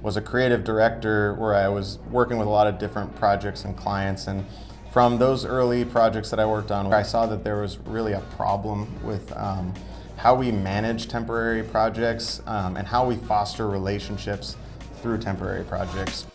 was a creative director where I was working with a lot of different projects and clients. And from those early projects that I worked on, I saw that there was really a problem with how we manage temporary projects and how we foster relationships through temporary projects.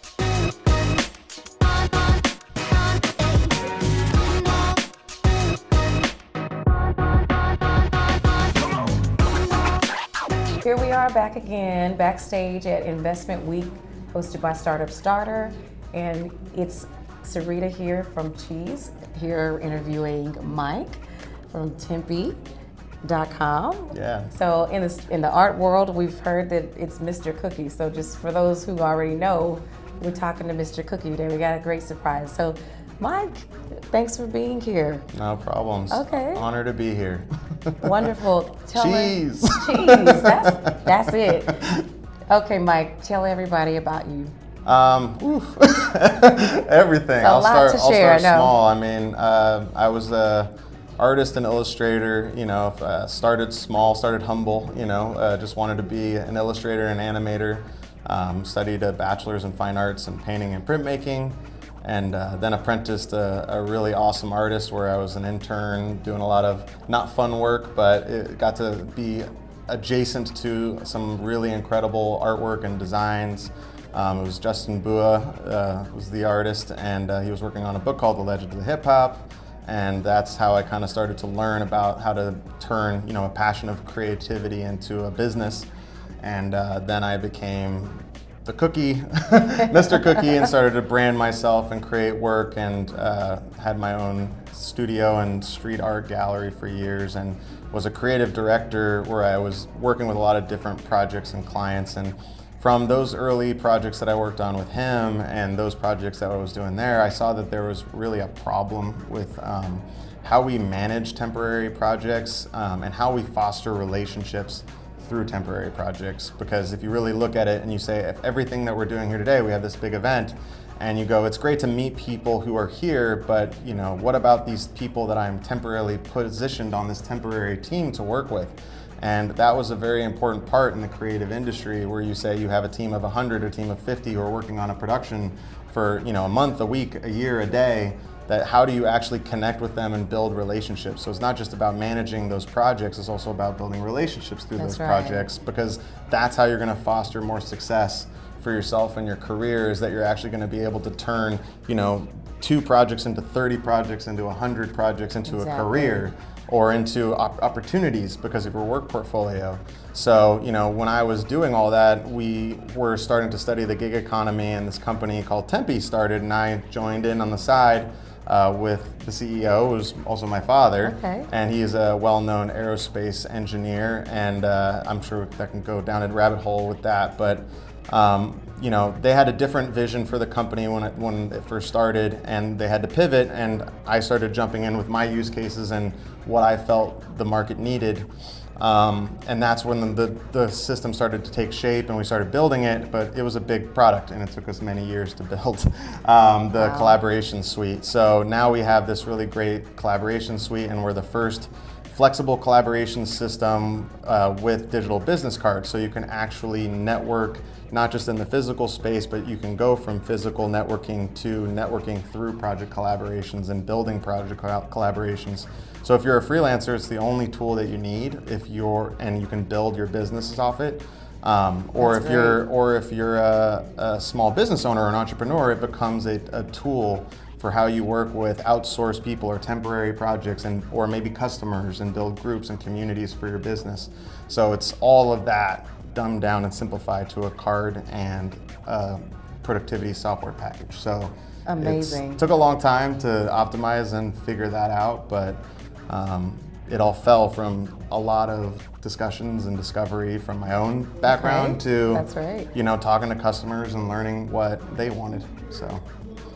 Here we are back again, backstage at Investment Week, hosted by Startup Starter, and it's Syreeta here from Cheez, here interviewing Mike from Tempi.com. Yeah. So in the art world, we've heard that it's Mr. Cookie. So just for those who already know, we're talking to Mr. Cookie today. We got a great surprise. So Mike, thanks for being here. No problems. Okay. Honor to be here. Wonderful. Cheez. Cheez. That's it. Okay, Mike, tell everybody about you. Everything. I'll start small. I mean, I was a artist and illustrator, started small, started humble, just wanted to be an illustrator and animator. Studied a bachelor's in fine arts and painting and printmaking, and then apprenticed a really awesome artist where I was an intern doing a lot of not fun work, but it got to be adjacent to some really incredible artwork and designs. It was Justin Bua was the artist, and he was working on a book called The Legend of the Hip Hop. And that's how I kind of started to learn about how to turn, a passion of creativity into a business. And then I became the Cookie, Mr. Cookie, and started to brand myself and create work, and had my own studio and street art gallery for years, and was a creative director where I was working with a lot of different projects and clients. And from those early projects that I worked on with him and those projects that I was doing there, I saw that there was really a problem with how we manage temporary projects and how we foster relationships through temporary projects. Because if you really look at it and you say, if everything that we're doing here today, we have this big event, and you go, it's great to meet people who are here, but what about these people that I'm temporarily positioned on this temporary team to work with? And that was a very important part in the creative industry, where you say you have a team of 100, a team of 50 who are working on a production for a month, a week, a year, a day. That how do you actually connect with them and build relationships? So it's not just about managing those projects, it's also about building relationships through those projects, because that's how you're going to foster more success for yourself and your career, is that you're actually going to be able to turn 2 projects into 30 projects, into 100 projects, into a career, or into opportunities because of your work portfolio. So, when I was doing all that, we were starting to study the gig economy, and this company called Tempi started, and I joined in on the side with the CEO, who's also my father. Okay. And he is a well-known aerospace engineer, and I'm sure that can go down a rabbit hole with that, but they had a different vision for the company when it first started, and they had to pivot, and I started jumping in with my use cases and what I felt the market needed. And that's when the system started to take shape, and we started building it, but it was a big product, and it took us many years to build the collaboration suite. So now we have this really great collaboration suite, and we're the first flexible collaboration system with digital business cards. So you can actually network, not just in the physical space, but you can go from physical networking to networking through project collaborations and building project collaborations. So if you're a freelancer, it's the only tool that you need and you can build your businesses off it. Or if you're a small business owner or an entrepreneur, it becomes a tool for how you work with outsourced people or temporary projects, or maybe customers, and build groups and communities for your business. So it's all of that dumbed down and simplified to a card and productivity software package. So amazing. It took a long time to optimize and figure that out, but it all fell from a lot of discussions and discovery from my own background to talking to customers and learning what they wanted. So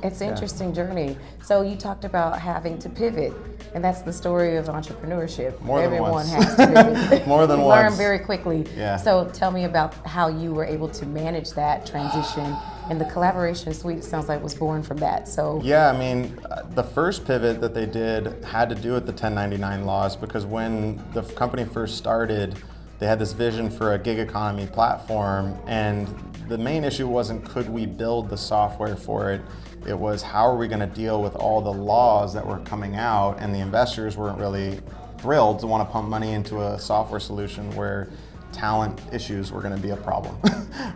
it's an interesting journey. So you talked about having to pivot, and that's the story of entrepreneurship. Everyone has to pivot. More than you once. learn very quickly. Yeah. So tell me about how you were able to manage that transition, and the collaboration suite, it sounds like, was born from that. So yeah, I mean, the first pivot that they did had to do with the 1099 laws, because when the company first started, they had this vision for a gig economy platform, and the main issue wasn't could we build the software for it. It was how are we going to deal with all the laws that were coming out, and the investors weren't really thrilled to want to pump money into a software solution where talent issues were going to be a problem,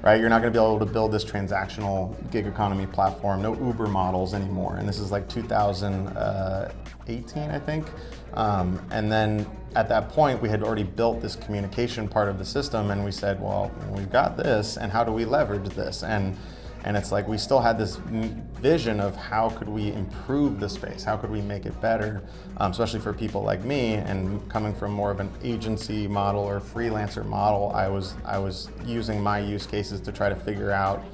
right? You're not going to be able to build this transactional gig economy platform, no Uber models anymore. And this is like 2018, I think. And then at that point, we had already built this communication part of the system, and we said, well, we've got this, and how do we leverage this? And it's like we still had this vision of how could we improve the space, how could we make it better, especially for people like me, and coming from more of an agency model or freelancer model, I was using my use cases to try to figure out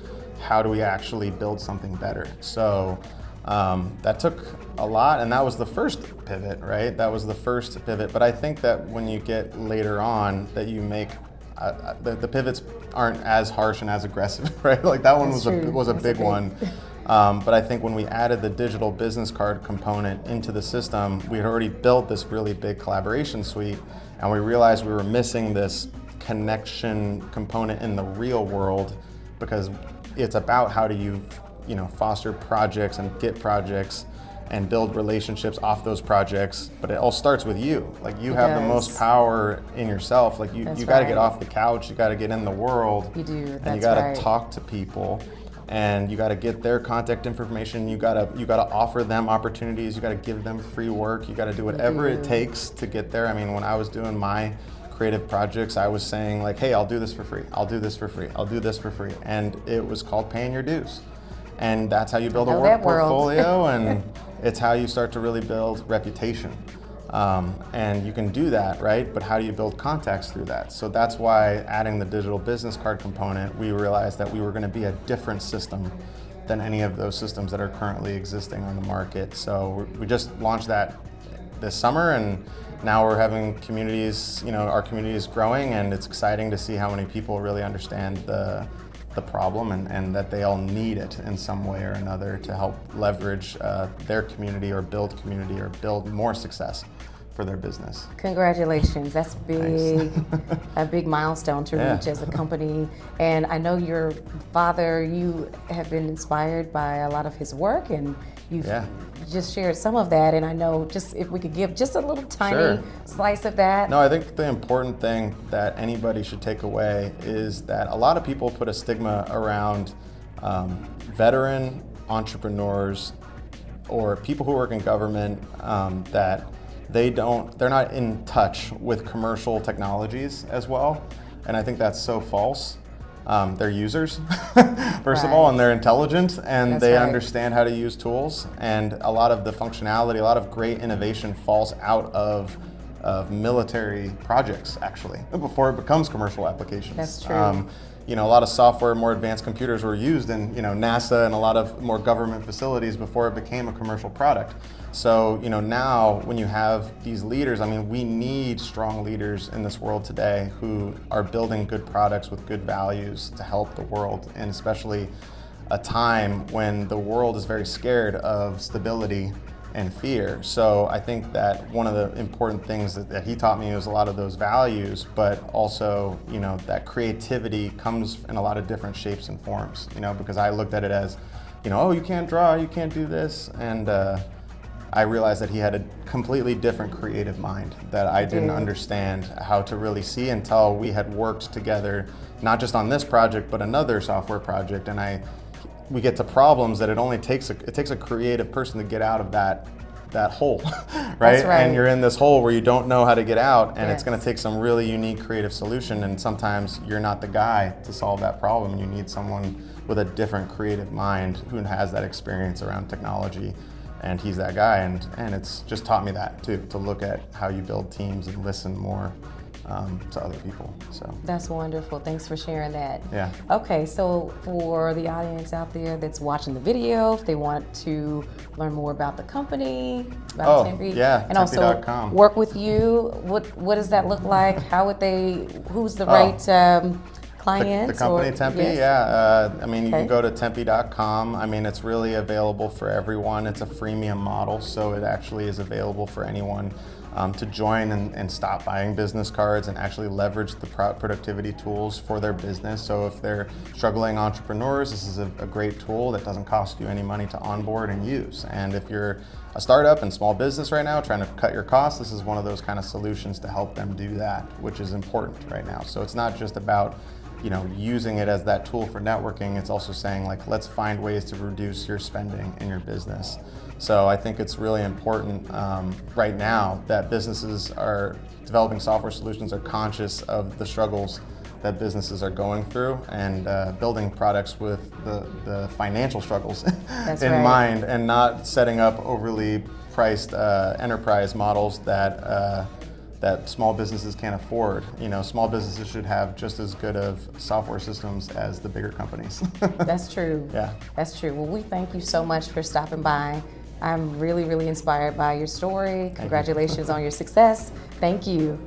how do we actually build something better. So that took a lot, and that was the first pivot, right? That was the first pivot, but I think that when you get later on that you make the pivots aren't as harsh and as aggressive, right? Like that one was a big one. But I think when we added the digital business card component into the system, we had already built this really big collaboration suite, and we realized we were missing this connection component in the real world, because it's about how do you foster projects and get projects and build relationships off those projects, but it all starts with you. Like you have the most power in yourself. Like you got to get off the couch, you got to get in the world. You do, and you got to talk to people, and you got to get their contact information. You got to offer them opportunities. You got to give them free work. You got to do whatever it takes to get there. I mean, when I was doing my creative projects, I was saying like, hey, I'll do this for free. I'll do this for free. I'll do this for free. And it was called paying your dues. And that's how you build a work portfolio, and it's how you start to really build reputation. And you can do that, right? But how do you build contacts through that? So that's why adding the digital business card component, we realized that we were going to be a different system than any of those systems that are currently existing on the market. So we just launched that this summer, and now we're having communities, our community is growing, and it's exciting to see how many people really understand the problem and that they all need it in some way or another to help leverage their community or build more success for their business. Congratulations, that's big, a big milestone to reach as a company. And I know your father, you have been inspired by a lot of his work, and you've just shared some of that, and I know just if we could give just a little tiny slice of that. No, I think the important thing that anybody should take away is that a lot of people put a stigma around veteran entrepreneurs or people who work in government that they're not in touch with commercial technologies as well, and I think that's so false. They're users, first of all, and they're intelligent, and they understand how to use tools, and a lot of the functionality, a lot of great innovation falls out of military projects, actually, before it becomes commercial applications. That's true. A lot of software, more advanced computers were used in NASA and a lot of more government facilities before it became a commercial product. So now when you have these leaders, I mean, we need strong leaders in this world today who are building good products with good values to help the world, and especially a time when the world is very scared of stability and fear. So I think that one of the important things that he taught me was a lot of those values, but also, that creativity comes in a lot of different shapes and forms, because I looked at it as, oh, you can't draw, you can't do this. And I realized that he had a completely different creative mind that I didn't understand how to really see until we had worked together, not just on this project, but another software project. And we get to problems that it takes a creative person to get out of that hole, right? That's right? And you're in this hole where you don't know how to get out, and it's going to take some really unique creative solution, and sometimes you're not the guy to solve that problem. You need someone with a different creative mind who has that experience around technology, and he's that guy, and it's just taught me that too, to look at how you build teams and listen more to other people. So that's wonderful. Thanks for sharing that. Yeah. Okay, so for the audience out there that's watching the video, if they want to learn more about the company, about Tempi, and Tempi.com. also work with you, what does that look like? How would who's the right client? The company Tempi, I mean, you can go to Tempi.com. I mean, it's really available for everyone. It's a freemium model, so it actually is available for anyone. to join and stop buying business cards and actually leverage the productivity tools for their business. So if they're struggling entrepreneurs, this is a great tool that doesn't cost you any money to onboard and use. And if you're a startup and small business right now trying to cut your costs, this is one of those kind of solutions to help them do that, which is important right now. So it's not just about using it as that tool for networking. It's also saying, like, let's find ways to reduce your spending in your business. So I think it's really important right now that businesses are developing software solutions are conscious of the struggles that businesses are going through and building products with the financial struggles in mind, and not setting up overly priced enterprise models that small businesses can't afford. Small businesses should have just as good of software systems as the bigger companies. That's true. Yeah. That's true. Well, we thank you so much for stopping by. I'm really, really inspired by your story. Congratulations on your success. Thank you.